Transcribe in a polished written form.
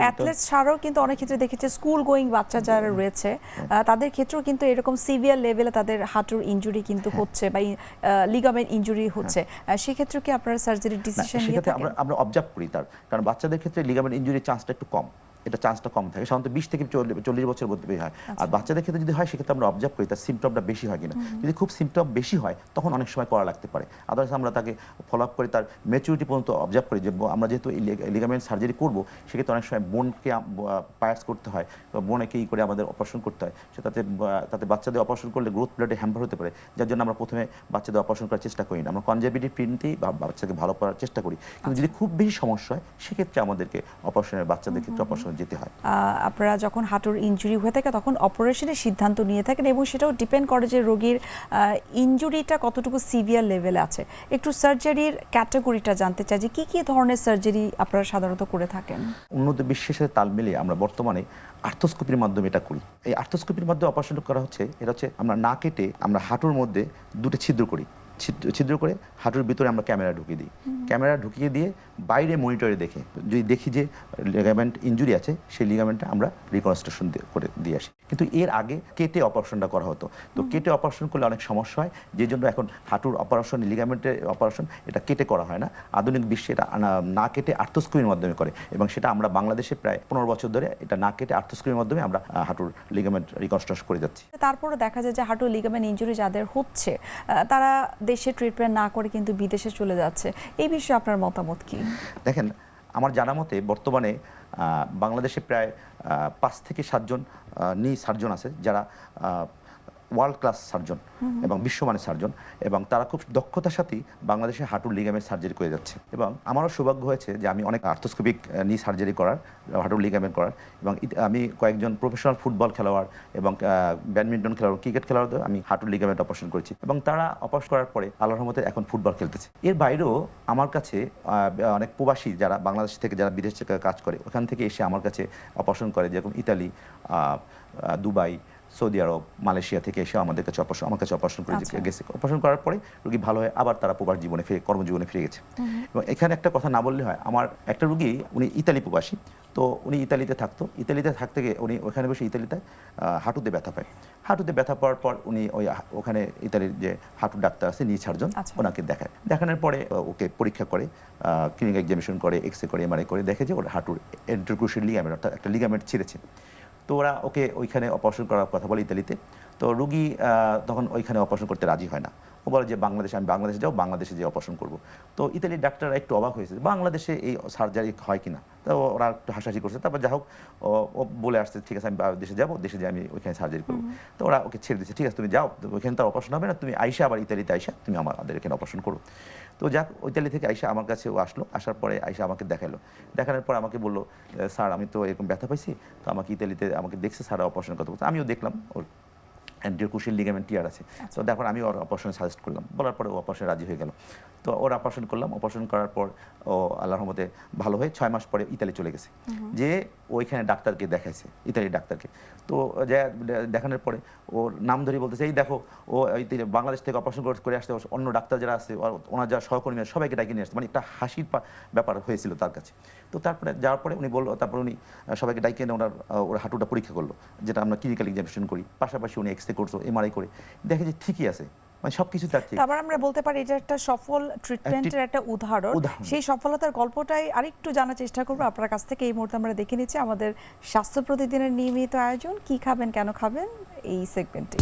Athlete's ছাড়াও কিন্তু অনেক ক্ষেত্রে দেখেছি স্কুল গোয়িং বাচ্চা যারা রয়েছে তাদের ক্ষেত্রেও কিন্তু এরকম সিভিয়ার লেভেলে তাদের হাঁটুর ইনজুরি কিন্তু হচ্ছে বা লিগামেন্ট ইনজুরি হচ্ছে, সেক্ষেত্রে কি আপনারা সার্জারি ডিসিশন নিয়ে থাকেন? আমরা অবজার্ভ করি কারণ বাচ্চাদের ক্ষেত্রে লিগামেন্ট ইনজুরির চান্সটা একটু কম, এটা চান্সটা কম থাকে সাধারণত 20 থেকে 40 বছর মধ্যে হয়। আর বাচ্চাদের ক্ষেত্রে যদি হয় সেক্ষেত্রে আমরা অবজার্ভ করি তার সিমটমটা বেশি হয় কিনা। যদি খুব সিমটম বেশি হয় তখন অনেক সময় করা লাগতে পারে, আদারওয়াইজ আমরা তাকে ফলো আপ করে তার ম্যাচুরিটি পর্যন্ত অবজার্ভ করি যে আমরা যেহেতু লিগামেন্ট সার্জারি করবো সেক্ষেত্রে অনেক সময় বোনকে পায়ার্স করতে হয় বা বোনকে করে আমাদের অপারেশন করতে হয়, তাতে বাচ্চাদের অপারেশন করলে গ্রোথ প্লেটে হ্যাম্পার হতে পারে, যার জন্য আমরা প্রথমে বাচ্চাদের অপারেশন করার চেষ্টা করি না, আমরা কনজারভেটিভ ট্রিটমেন্টেই বাচ্চাকে ভালো করার চেষ্টা করি। কিন্তু যদি খুব বেশি সমস্যা হয় সেক্ষেত্রে আমাদেরকে অপারেশনের বাচ্চাদের ক্ষেত্রে অপারেশনে যেতে হয়। আপনারা যখন হাঁটুর ইনজুরি হয়ে থাকে তখন অপারেশনের সিদ্ধান্ত নিয়ে থাকেন এবং সেটাও ডিপেন্ড করে যে রোগীর ইনজুরিটা কতটুকু সিভিয়ার লেভেলে আছে। একটু সার্জারির ক্যাটাগরিটা জানতে চাই যে কি কি ধরনের সার্জারি আপনারা সাধারণত করে থাকেন? উন্নত বিশ্বের সাথে তাল মিলিয়ে আমরা বর্তমানে আর্থোস্কোপির মাধ্যমে এটা করি। এই আর্থোস্কোপির মাধ্যমে অপারেশন করা হচ্ছে, এটা হচ্ছে আমরা না কেটে আমরা হাঁটুর মধ্যে দুটো ছিদ্র করি, ছিদ্র করে হাঁটুর ভিতরে আমরা ক্যামেরা ঢুকিয়ে দিই, ক্যামেরা ঢুকিয়ে দিয়ে বাইরে মনিটরে দেখে যদি দেখি যে লিগামেন্ট ইনজুরি আছে সেই লিগামেন্টটা আমরা রিকনস্ট্রাকশন করে দিয়ে আসি। কিন্তু এর আগে কেটে অপারেশনটা করা হতো, তো কেটে অপারেশন করলে অনেক সমস্যা হয়, যে জন্য এখন হাঁটুর অপারেশন লিগামেন্টের অপারেশন এটা কেটে করা হয় না, আধুনিক বিশ্বে এটা না কেটে আর্থোস্কোপির মাধ্যমে করে এবং সেটা আমরা বাংলাদেশে প্রায় 15 বছর ধরে এটা না কেটে আর্থোস্কোপির মাধ্যমে আমরা হাঁটুর লিগামেন্ট রিকনস্ট্রাকশন করে যাচ্ছি। তারপরে দেখা যায় যে হাঁটুর লিগামেন্ট ইনজুরি যাদের হচ্ছে তারা দেশে ট্রিটমেন্ট না করে কিন্তু বিদেশে চলে যাচ্ছে, এই বিষয়ে আপনার মতামত কি? দেখেন, আমার জানা মতে বর্তমানে বাংলাদেশে প্রায় 5 থেকে 7 জন নি সার্জন আছে যারা ওয়ার্ল্ড ক্লাস সার্জন এবং বিশ্বমানের সার্জন, এবং তারা খুব দক্ষতার সাথেই বাংলাদেশে হাঁটুর লিগামেন্ট সার্জারি করে যাচ্ছে। এবং আমারও সৌভাগ্য হয়েছে যে আমি অনেক আর্থোস্কোপিক নি সার্জারি করার, হাঁটুর লিগামেন্ট করার, এবং আমি কয়েকজন প্রফেশনাল ফুটবল খেলোয়াড় এবং ব্যাডমিন্টন খেলোয়াড়, ক্রিকেট খেলোয়াড়দের আমি হাঁটুর লিগামেন্ট অপারেশন করেছি এবং তারা অপারেশন করার পরে আল্লাহর রহমতে এখন ফুটবল খেলতেছে। এর বাইরেও আমার কাছে অনেক প্রবাসী যারা বাংলাদেশ থেকে যারা বিদেশ থেকে কাজ করে ওখান থেকে এসে আমার কাছে অপারেশন করে, যেরকম ইতালি, দুবাই, সৌদি আরব, মালয়েশিয়া থেকে এসে আমার কাছে অপারেশন করে গেছে। অপারেশন করার পরে রোগী ভালো হয়ে আবার তারা প্রবাস জীবনে ফিরে কর্মজীবনে ফিরে গেছে। এবং এখানে একটা কথা না বললে হয়, আমার একটা রোগী উনি ইতালি প্রবাসী, তো উনি ইতালিতে থাকতো, ইতালিতে থাকতে গিয়ে উনি ওখানে বসে ইতালিতে হাঁটুতে ব্যথা পায়, হাঁটুতে ব্যথা পাওয়ার পর উনি ওখানে ইতালির যে হাঁটুর ডাক্তার আছে নি সার্জন ওনাকে দেখানোর পরে ওকে পরীক্ষা করে, ক্লিনিক এক্সামিনেশন করে, এক্সরে করে, এমআরআই করে, দেখে যে ওর হাঁটুর ইন্টারক্রুশিয়াল লিগামেন্ট অর্থাৎ একটা লিগামেন্ট ছিঁড়েছে। তো ওরা ওকে ওইখানে অপারেশন করার কথা বলে ইতালিতে, তো রুগী তখন ওইখানে অপারেশন করতে রাজি হয় না, ও বলে যে আমি বাংলাদেশে যাও, বাংলাদেশে যে অপারেশন করবো। তো ইতালির ডাক্তাররা একটু অবাক হয়েছে বাংলাদেশে এই সার্জারি হয় কিনা, তো ওরা একটু হাসাহাসি করছে। তারপর যা হোক ও বলে আসছে ঠিক আছে আমি দেশে যাবো, দেশে যে আমি ওইখানে সার্জারি করবো। তো ওরা ওকে ছেড়ে দিচ্ছে, ঠিক আছে তুমি যাও, ওইখানে তো অপারেশন হবে না, তুমি আইসা আবার ইতালিতে আইসা তুমি আমাদের এখানে অপারেশন করো। তো যাক, ইতালি থেকে আইসা আমার কাছে ও আসলো, আসার পরে আইসা আমাকে দেখানোর পর আমাকে বললো স্যার আমি তো এরকম ব্যথা পাইছি, তো আমাকে ইতালিতে আমাকে দেখছে স্যার অপারেশন কথা বলছে, আমিও দেখলাম ওর ইন্টারক্রুশিয়াল লিগামেন্ট টিয়ার আছে। তো দেখো আমি ওর অপারেশন সাজেস্ট করলাম, বলার পরে ও অপারেশন রাজি হয়ে গেল। তো ওর অপারেশন করলাম, অপারেশন করার পর ও আল্লাহর রহমতে ভালো হয়ে 6 মাস পরে ইতালি চলে গেছে, যে ওইখানে ডাক্তারকে দেখাইছে, ইতালির ডাক্তারকে। তো দেখানোর পরে ওর নাম ধরে বলতেছে এই দেখো ও বাংলাদেশ থেকে অপারেশন করে আসতে অন্য ডাক্তার যারা আছে ওনার যারা সহকর্মী সবাইকে ডাকিয়ে নিয়ে আসছে, মানে একটা হাসির ব্যাপার হয়েছিল তার কাছে। তো তারপরে যাওয়ার পরে উনি বললো, তারপরে উনি সবাইকে ডাকিয়ে এনে ওর হাঁটুটা পরীক্ষা করলো, যেটা আমরা ক্লিনিক্যাল এক্সামিনেশন করি, পাশাপাশি উনি এক্সরে করছো, এমআরআই করে দেখে যে ঠিকই আছে, মানে সবকিছু তার ঠিক। তারপর আমরা বলতে পারি এটা একটা সফল ট্রিটমেন্টের একটা উদাহরণ। সেই সফলতার গল্পটাই আরেকটু জানার চেষ্টা করবো আপনার কাছ থেকে। এই মুহূর্তে আমরা দেখে নিচ্ছি আমাদের স্বাস্থ্য প্রতিদিনের নিয়মিত আয়োজন কি খাবেন কেন খাবেন এই সেগমেন্টে।